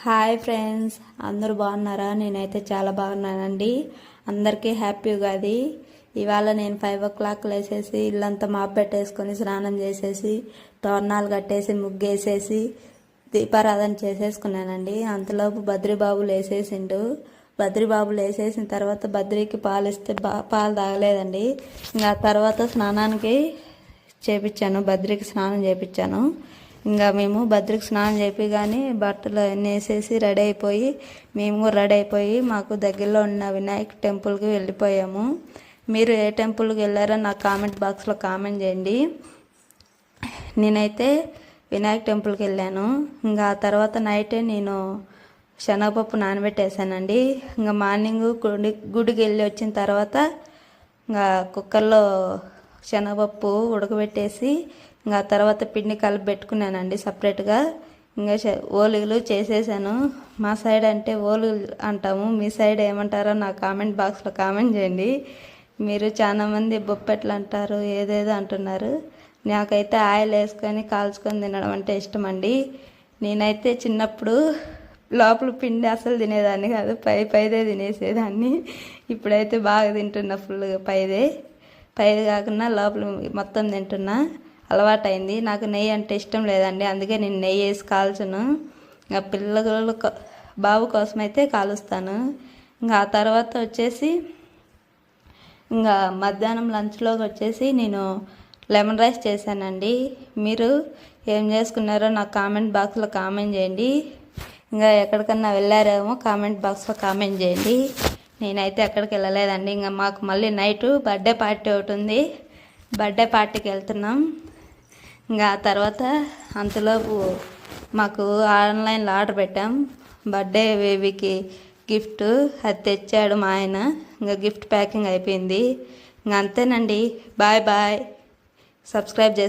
Hi friends, అందరూ బాగున్నారా? నేనైతే చాలా బాగున్నానండి. అందరికీ హ్యాపీ ఉగాది. ఇవాళ నేను 5 o'clock లేసేసి ఇల్లంతా మాప్ పెట్టేసుకొని స్నానం చేసేసి తోరణాలు కట్టేసి ముగ్గేసేసి దీపారాధన చేసేసుకున్నానండి. అంతలోపు బద్రిబాబు లేసేసిండు. బద్రిబాబు లేసేసిన తర్వాత బద్రికి పాలు ఇస్తే పాలు తాగలేదండి. ఇంకా తర్వాత స్నానానికి చేపించాను, బద్రికి స్నానం చేపించాను. ఇంకా మేము బద్రికి స్నానం చేపి కానీ బట్టలు అన్నీ వేసేసి రెడీ అయిపోయి మేము కూడా రెడీ అయిపోయి మాకు దగ్గరలో ఉన్న వినాయక టెంపుల్కి వెళ్ళిపోయాము. మీరు ఏ టెంపుల్కి వెళ్ళారో నాకు కామెంట్ బాక్స్లో కామెంట్ చేయండి. నేనైతే వినాయక టెంపుల్కి వెళ్ళాను. ఇంకా ఆ తర్వాత నైటే నేను శనగపప్పు నానబెట్టేసానండి. ఇంకా మార్నింగ్ గుడికి వెళ్ళి వచ్చిన తర్వాత ఇంకా కుక్కర్లో శనగపప్పు ఉడకబెట్టేసి ఇంకా తర్వాత పిండి కలిపి పెట్టుకున్నానండి సపరేట్గా. ఇంకా ఓలుగులు చేసేసాను. మా సైడ్ అంటే ఓలుగులు అంటాము, మీ సైడ్ ఏమంటారో నా కామెంట్ బాక్స్లో కామెంట్ చేయండి. మీరు చాలామంది బొప్పెట్లు అంటారు, ఏదేదో అంటున్నారు. నాకైతే ఆయిల్ వేసుకొని కాల్చుకొని తినడం అంటే ఇష్టం అండి. నేనైతే చిన్నప్పుడు లోపల పిండి అసలు తినేదాన్ని కాదు, పైదే తినేసేదాన్ని. ఇప్పుడైతే బాగా తింటున్నా, ఫుల్గా పైది కాకుండా లోపల మొత్తం తింటున్నా, అలవాటైంది. నాకు నెయ్యి అంటే ఇష్టం లేదండి, అందుకే నేను నెయ్యి వేసి కాల్చను. ఇంకా పిల్లలు బాబు కోసం అయితే కాలుస్తాను. ఇంకా ఆ తర్వాత వచ్చేసి ఇంకా మధ్యాహ్నం లంచ్లోకి వచ్చేసి నేను లెమన్ రైస్ చేశానండి. మీరు ఏం చేసుకున్నారో నాకు కామెంట్ బాక్స్లో కామెంట్ చేయండి. ఇంకా ఎక్కడికన్నా వెళ్ళారేమో కామెంట్ బాక్స్లో కామెంట్ చేయండి. నేనైతే ఎక్కడికి వెళ్ళలేదండి. ఇంకా మాకు మళ్ళీ నైటు బర్త్డే పార్టీ ఒకటి ఉంది, బర్త్డే పార్టీకి వెళ్తున్నాం. ఇంకా ఆ తర్వాత అంతలోపు మాకు ఆన్లైన్లో ఆర్డర్ పెట్టాం బర్త్డే బేబీకి గిఫ్ట్, అది తెచ్చాడు మా ఆయన. ఇంకా గిఫ్ట్ ప్యాకింగ్ అయిపోయింది. ఇంకా అంతేనండి. Bye bye. సబ్స్క్రైబ్ చేసుకోండి.